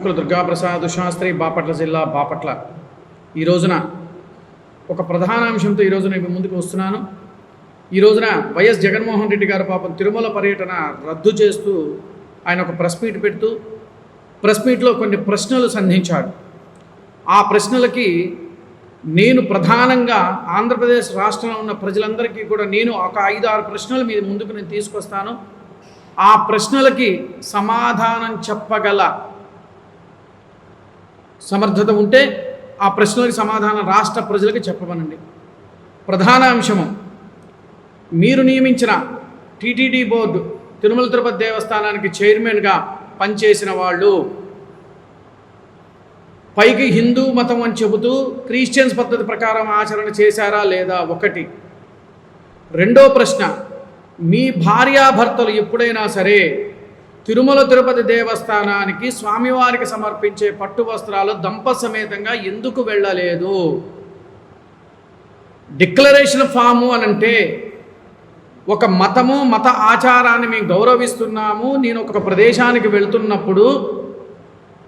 దుర్గాప్రసాద్ శాస్త్రి బాపట్ల జిల్లా బాపట్ల ఈ రోజున ఒక ప్రధాన అంశంతో ఈ రోజున ముందుకు వస్తున్నాను. ఈ రోజున వైఎస్ జగన్మోహన్ రెడ్డి గారు పాపం తిరుమల పర్యటన రద్దు చేస్తూ ఆయన ఒక ప్రెస్ మీట్ పెడుతూ ప్రెస్ మీట్లో కొన్ని ప్రశ్నలు సంధించాడు. ఆ ప్రశ్నలకి నేను ప్రధానంగా ఆంధ్రప్రదేశ్ రాష్ట్రంలో ఉన్న ప్రజలందరికీ కూడా నేను ఒక 5-6 ప్రశ్నలు మీ ముందుకు నేను తీసుకొస్తాను. ఆ ప్రశ్నలకి సమాధానం చెప్పగల సమర్థత ఉంటే ఆ ప్రశ్నలకు సమాధానం రాష్ట్ర ప్రజలకు చెప్పమనండి. ప్రధాన అంశము, మీరు నియమించిన టీటీడీ బోర్డు తిరుమల తిరుపతి దేవస్థానానికి చైర్మన్గా పనిచేసిన వాళ్ళు పైకి హిందూ మతం అని చెబుతూ క్రిస్టియన్స్ పద్ధతి ప్రకారం ఆచరణ చేశారా లేదా? ఒకటి. రెండో ప్రశ్న, మీ భార్యాభర్తలు ఎప్పుడైనా సరే తిరుమల తిరుపతి దేవస్థానానికి స్వామివారికి సమర్పించే పట్టు వస్త్రాలు దంప సమేతంగా ఎందుకు వెళ్ళలేదు? డిక్లరేషన్ ఫాము అనంటే ఒక మతము మత ఆచారాన్ని మేము గౌరవిస్తున్నాము, నేను ఒక ప్రదేశానికి వెళ్తున్నప్పుడు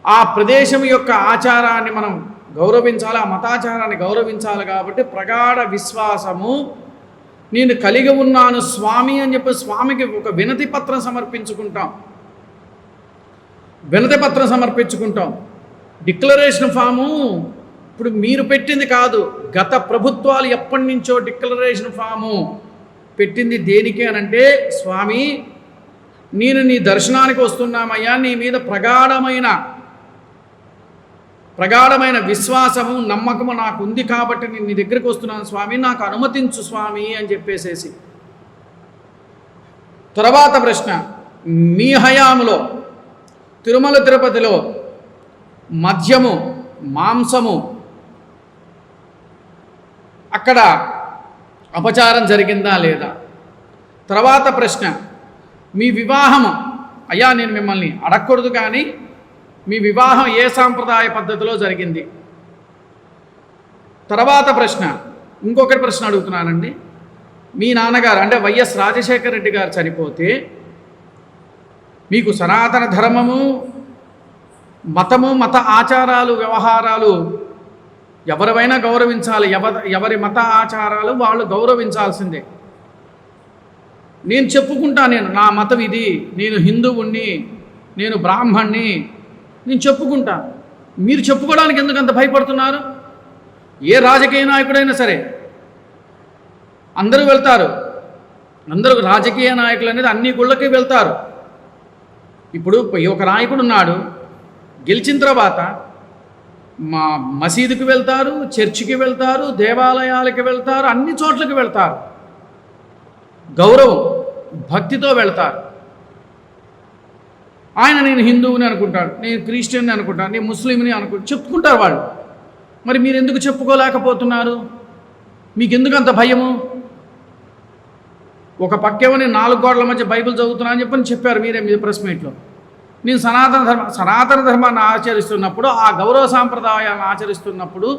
ఆ ప్రదేశం యొక్క ఆచారాన్ని మనం గౌరవించాలి, ఆ మతాచారాన్ని గౌరవించాలి. కాబట్టి ప్రగాఢ విశ్వాసము నేను కలిగి ఉన్నాను స్వామి అని చెప్పి స్వామికి ఒక వినతి పత్రం సమర్పించుకుంటాం. డిక్లరేషన్ ఫాము ఇప్పుడు మీరు పెట్టింది కాదు, గత ప్రభుత్వాలు ఎప్పటి నుంచో డిక్లరేషన్ ఫాము పెట్టింది దేనికి అనంటే, స్వామి నేను నీ దర్శనానికి వస్తున్నామయ్యా, నీ మీద ప్రగాఢమైన విశ్వాసము నమ్మకము నాకు ఉంది కాబట్టి నేను నీ దగ్గరికి వస్తున్నాను స్వామి, నాకు అనుమతించు స్వామి అని చెప్పేసేసి. తర్వాత ప్రశ్న, మీ హయాంలో తిరుమల తిరుపతిలో మద్యము మాంసము అక్కడ అపచారం జరిగిందా లేదా? తర్వాత ప్రశ్న, మీ వివాహము, అయ్యా నేను మిమ్మల్ని అడగకూడదు కానీ మీ వివాహం ఏ సాంప్రదాయ పద్ధతిలో జరిగింది? తర్వాత ప్రశ్న, ఇంకొకటి ప్రశ్న అడుగుతున్నానండి. మీ నాన్నగారు అంటే వైఎస్ రాజశేఖర రెడ్డి గారు చనిపోతే మీకు సనాతన ధర్మము మతము మత ఆచారాలు వ్యవహారాలు ఎవరివైనా గౌరవించాలి, ఎవరి మత ఆచారాలు వాళ్ళు గౌరవించాల్సిందే. నేను చెప్పుకుంటా, నా మతం ఇది, నేను హిందువుణ్ణి, నేను బ్రాహ్మణ్ణి, నేను చెప్పుకుంటా. మీరు చెప్పుకోవడానికి ఎందుకు అంత భయపడుతున్నారు? ఏ రాజకీయ నాయకుడైనా సరే అందరూ వెళ్తారు, అందరూ రాజకీయ నాయకులు అనేది అన్ని గుళ్ళకి వెళ్తారు. ఇప్పుడు ఒక నాయకుడు ఉన్నాడు, గెలిచిన తర్వాత మసీదుకి వెళ్తారు, చర్చికి వెళ్తారు, దేవాలయాలకి వెళ్తారు, అన్ని చోట్లకి వెళ్తారు, గౌరవం భక్తితో వెళ్తారు. ఆయన నేను హిందువుని అనుకుంటాడు, నేను క్రిస్టియన్ని అనుకుంటాను, నేను ముస్లింని చెప్పుకుంటారు వాళ్ళు. మరి మీరు ఎందుకు చెప్పుకోలేకపోతున్నారు? మీకు ఎందుకు అంత భయము? ఒక పక్కేమో నేను 4 గోడల మధ్య బైబిల్ చదువుతున్నా అని చెప్పని చెప్పారు మీరే మీ ప్రెస్ మీట్లో. నేను సనాతన ధర్మాన్ని ఆచరిస్తున్నప్పుడు, ఆ గౌరవ సాంప్రదాయాలను ఆచరిస్తున్నప్పుడు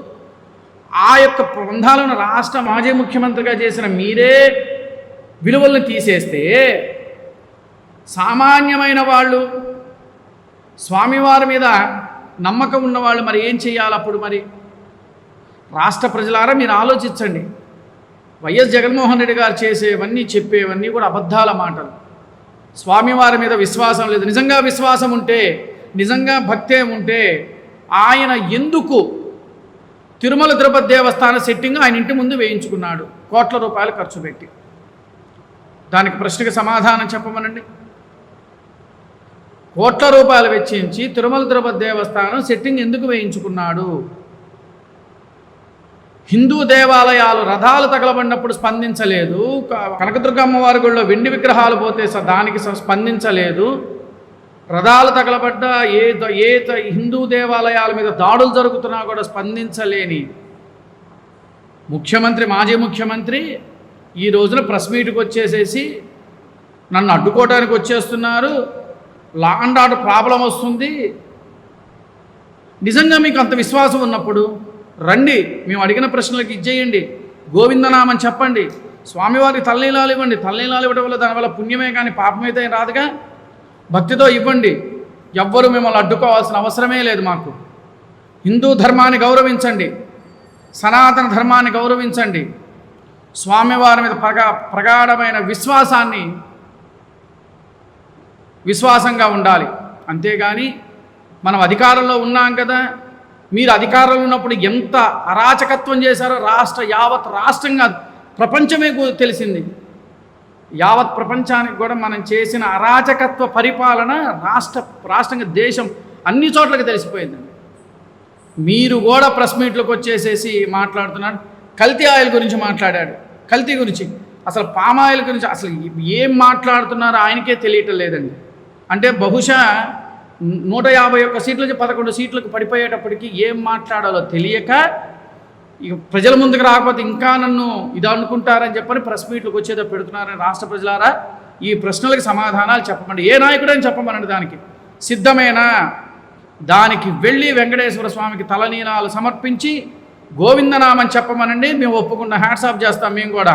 ఆ యొక్క బంధాలను రాష్ట్ర మాజీ ముఖ్యమంత్రిగా చేసిన మీరే విలువలను తీసేస్తే సామాన్యమైన వాళ్ళు, స్వామివారి మీద నమ్మకం ఉన్నవాళ్ళు మరి ఏం చేయాలి? అప్పుడు మరి రాష్ట్ర ప్రజలారా మీరు ఆలోచించండి. వైఎస్ జగన్మోహన్ రెడ్డి గారు చేసేవన్నీ చెప్పేవన్నీ కూడా అబద్ధాల మాటలు. స్వామివారి మీద విశ్వాసం లేదు. నిజంగా విశ్వాసం ఉంటే, నిజంగా భక్తే ఉంటే ఆయన ఎందుకు తిరుమల తిరుపతి దేవస్థాన సెట్టింగ్ ఆయన ఇంటి ముందు వేయించుకున్నాడు కోట్ల రూపాయలు ఖర్చు పెట్టి? దానికి ప్రశ్నకు సమాధానం చెప్పమనండి. కోట్ల రూపాయలు వెచ్చించి తిరుమల తిరుపతి దేవస్థానం సెట్టింగ్ ఎందుకు వేయించుకున్నాడు? హిందూ దేవాలయాలు రథాలు తగలబడినప్పుడు స్పందించలేదు, కనకదుర్గమ్మ వారి గుళ్ళో వెండి విగ్రహాలు పోతే దానికి స్పందించలేదు, రథాలు తగలబడ్డ ఏ హిందూ దేవాలయాల మీద దాడులు జరుగుతున్నా కూడా స్పందించలేని ముఖ్యమంత్రి, మాజీ ముఖ్యమంత్రి ఈ రోజున ప్రెస్ మీట్కి వచ్చేసేసి నన్ను అడ్డుకోవడానికి వచ్చేస్తున్నారు, లా అండ్ ఆర్డర్ ప్రాబ్లం వస్తుంది. నిజంగా మీకు అంత విశ్వాసం ఉన్నప్పుడు రండి, మేము అడిగిన ప్రశ్నలకు ఇచ్చేయండి, గోవిందనామని చెప్పండి, స్వామివారికి తలనీలాలు ఇవ్వండి. తలనీలాలు ఇవ్వడం వల్ల దానివల్ల పుణ్యమే కానీ పాపమైతే రాదుగా. భక్తితో ఇవ్వండి. ఎవ్వరూ మిమ్మల్ని అడ్డుకోవాల్సిన అవసరమే లేదు మాకు. హిందూ ధర్మాన్ని గౌరవించండి, సనాతన ధర్మాన్ని గౌరవించండి, స్వామివారి మీద ప్రగాఢమైన విశ్వాసంగా ఉండాలి. అంతేగాని మనం అధికారంలో ఉన్నాం కదా, మీరు అధికారంలో ఉన్నప్పుడు ఎంత అరాచకత్వం చేశారో యావత్ రాష్ట్రంగా ప్రపంచమే తెలిసింది. యావత్ ప్రపంచానికి కూడా మనం చేసిన అరాచకత్వ పరిపాలన రాష్ట్రంగా దేశం అన్ని చోట్లకి తెలిసిపోయిందండి. మీరు కూడా ప్రెస్ మీట్లకు వచ్చేసేసి మాట్లాడుతున్నాడు. కల్తీ ఆయిల్ గురించి మాట్లాడాడు, కల్తీ గురించి, అసలు పామాయిల్ గురించి అసలు ఏం మాట్లాడుతున్నారో ఆయనకే తెలియటం లేదండి. అంటే బహుశా 151 సీట్ల నుంచి 11 సీట్లకు పడిపోయేటప్పటికి ఏం మాట్లాడాలో తెలియక ఇక ప్రజల ముందుకు రాకపోతే ఇంకా నన్ను ఇది అనుకుంటారని చెప్పని ప్రెస్ మీట్లకు వచ్చేదో పెడుతున్నారని రాష్ట్ర ప్రజలారా ఈ ప్రశ్నలకు సమాధానాలు చెప్పమండి. ఏ నాయకుడని చెప్పమనండి, దానికి సిద్ధమేనా? దానికి వెళ్ళి వెంకటేశ్వర స్వామికి తలనీలాలు సమర్పించి గోవిందనామని చెప్పమనండి, మేము ఒప్పుకున్న హ్యాట్స్ ఆఫ్ చేస్తాం మేము కూడా.